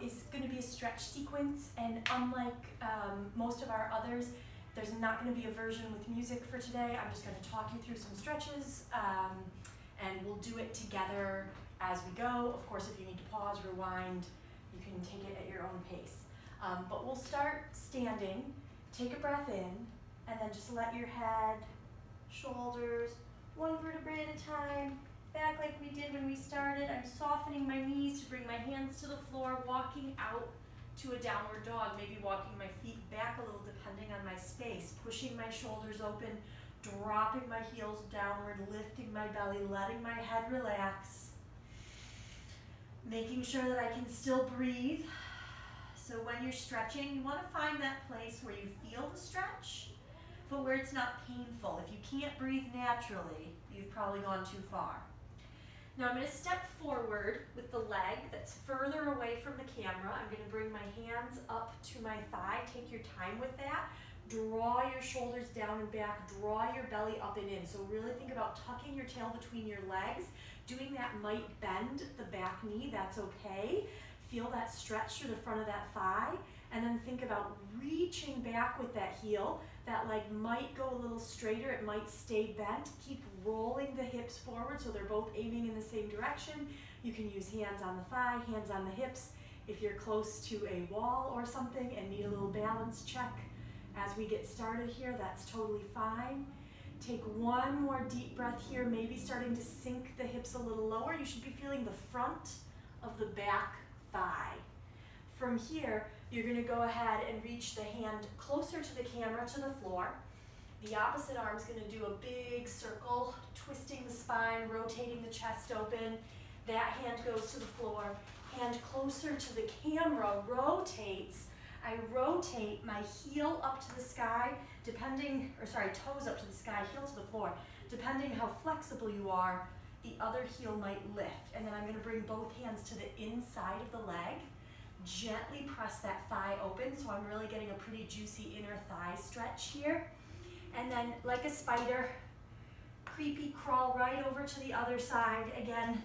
is going to be a stretch sequence, and unlike most of our others, there's not going to be a version with music for today. I'm just going to talk you through some stretches, and we'll do it together as we go. Of course, if you need to pause, rewind, you can take it at your own pace. But we'll start standing. Take a breath in, and then just let your head, shoulders, one vertebrae at a time, back like we did when we started. I'm softening my knees to bring my hands to the floor, walking out to a downward dog, maybe walking my feet back a little depending on my space, pushing my shoulders open, dropping my heels downward, lifting my belly, letting my head relax, making sure that I can still breathe. So when you're stretching, you want to find that place where you feel the stretch, but where it's not painful. If you can't breathe naturally, you've probably gone too far. Now I'm going to step forward with the leg that's further away from the camera. I'm going to bring my hands up to my thigh. Take your time with that. Draw your shoulders down and back. Draw your belly up and in. So really think about tucking your tail between your legs. Doing that might bend the back knee. That's okay. Feel that stretch through the front of that thigh. And then think about reaching back with that heel. That leg might go a little straighter, it might stay bent. Keep rolling the hips forward so they're both aiming in the same direction. You can use hands on the thigh, hands on the hips. If you're close to a wall or something and need a little balance check as we get started here, that's totally fine. Take one more deep breath here, maybe starting to sink the hips a little lower. You should be feeling the front of the back thigh. From here, you're going to go ahead and reach the hand closer to the camera, to the floor. The opposite arm is going to do a big circle, twisting the spine, rotating the chest open. That hand goes to the floor. Hand closer to the camera, rotates. I rotate my heel up to the sky, toes up to the sky, heel to the floor. Depending how flexible you are, the other heel might lift. And then I'm going to bring both hands to the inside of the leg. Gently press that thigh open, so I'm really getting a pretty juicy inner thigh stretch here. And then, like a spider, creepy crawl right over to the other side. Again,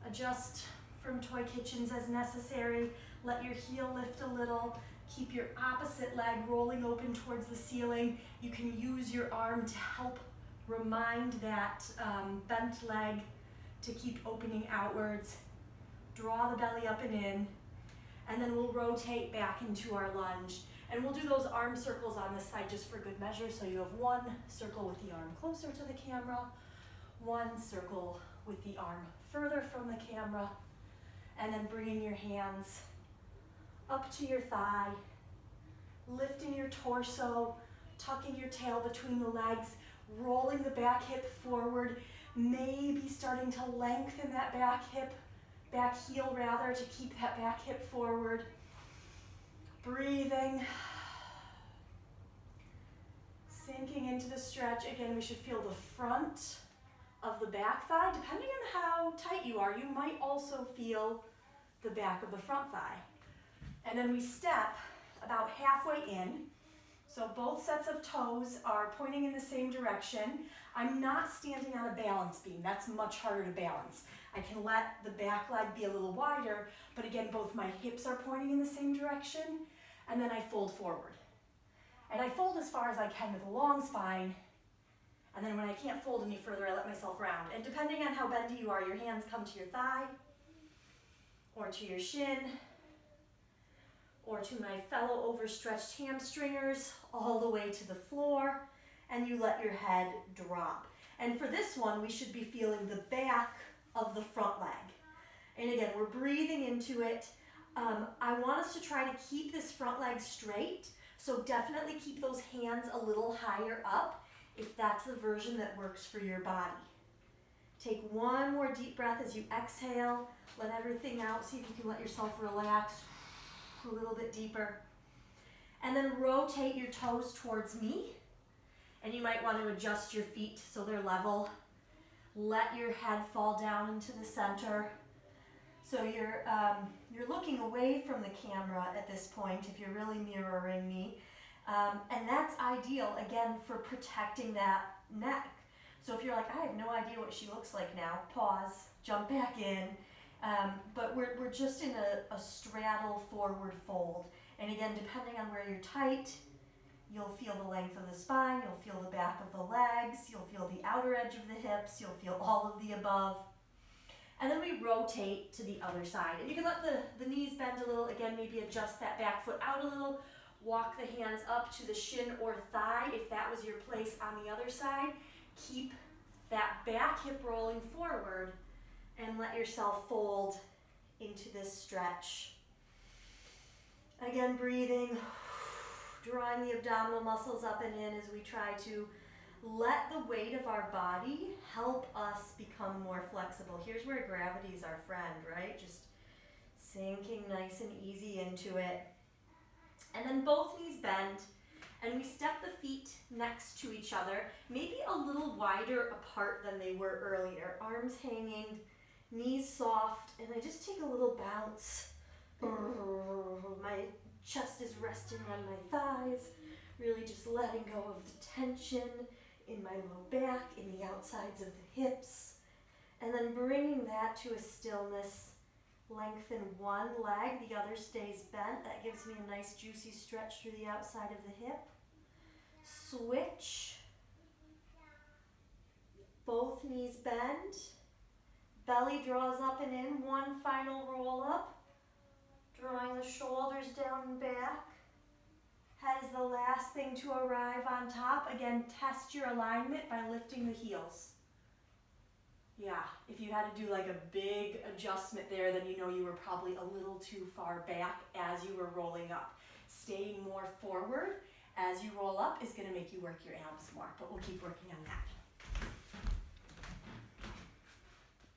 adjust from Toy Kitchens as necessary. Let your heel lift a little. Keep your opposite leg rolling open towards the ceiling. You can use your arm to help remind that bent leg to keep opening outwards. Draw the belly up and in. And then we'll rotate back into our lunge. And we'll do those arm circles on this side just for good measure. So you have one circle with the arm closer to the camera, one circle with the arm further from the camera, and then bringing your hands up to your thigh, lifting your torso, tucking your tail between the legs, rolling the back hip forward, maybe starting to lengthen that back heel rather, to keep that back hip forward. Breathing. Sinking into the stretch. Again, we should feel the front of the back thigh. Depending on how tight you are, you might also feel the back of the front thigh. And then we step about halfway in. So both sets of toes are pointing in the same direction. I'm not standing on a balance beam. That's much harder to balance. I can let the back leg be a little wider, but again, both my hips are pointing in the same direction, and then I fold forward. And I fold as far as I can with a long spine, and then when I can't fold any further, I let myself round. And depending on how bendy you are, your hands come to your thigh, or to your shin, or to my fellow overstretched hamstringers, all the way to the floor, and you let your head drop. And for this one, we should be feeling the back of the front leg. And again, we're breathing into it. I want us to try to keep this front leg straight, so definitely keep those hands a little higher up if that's the version that works for your body. Take one more deep breath as you exhale. Let everything out. See if you can let yourself relax a little bit deeper. And then rotate your toes towards me. And you might want to adjust your feet so they're level. Let your head fall down into the center. So you're looking away from the camera at this point if you're really mirroring me. And that's ideal, again, for protecting that neck. So if you're like, I have no idea what she looks like now, pause, jump back in, But we're just in a straddle forward fold. And again, depending on where you're tight, you'll feel the length of the spine, you'll feel the back of the legs, you'll feel the outer edge of the hips, you'll feel all of the above. And then we rotate to the other side. And you can let the knees bend a little. Again, maybe adjust that back foot out a little. Walk the hands up to the shin or thigh if that was your place on the other side. Keep that back hip rolling forward and let yourself fold into this stretch. Again, breathing, drawing the abdominal muscles up and in as we try to let the weight of our body help us become more flexible. Here's where gravity is our friend, right? Just sinking nice and easy into it. And then both knees bend, and we step the feet next to each other, maybe a little wider apart than they were earlier. Arms hanging, knees soft, and I just take a little bounce. My chest is resting on my thighs, really just letting go of the tension in my low back, in the outsides of the hips, and then bringing that to a stillness. Lengthen one leg, the other stays bent. That gives me a nice juicy stretch through the outside of the hip. Switch. Both knees bend. Belly draws up and in. One final roll up. Drawing the shoulders down and back. Head is the last thing to arrive on top. Again, test your alignment by lifting the heels. Yeah, if you had to do like a big adjustment there, then you know you were probably a little too far back as you were rolling up. Staying more forward as you roll up is going to make you work your abs more, but we'll keep working on that.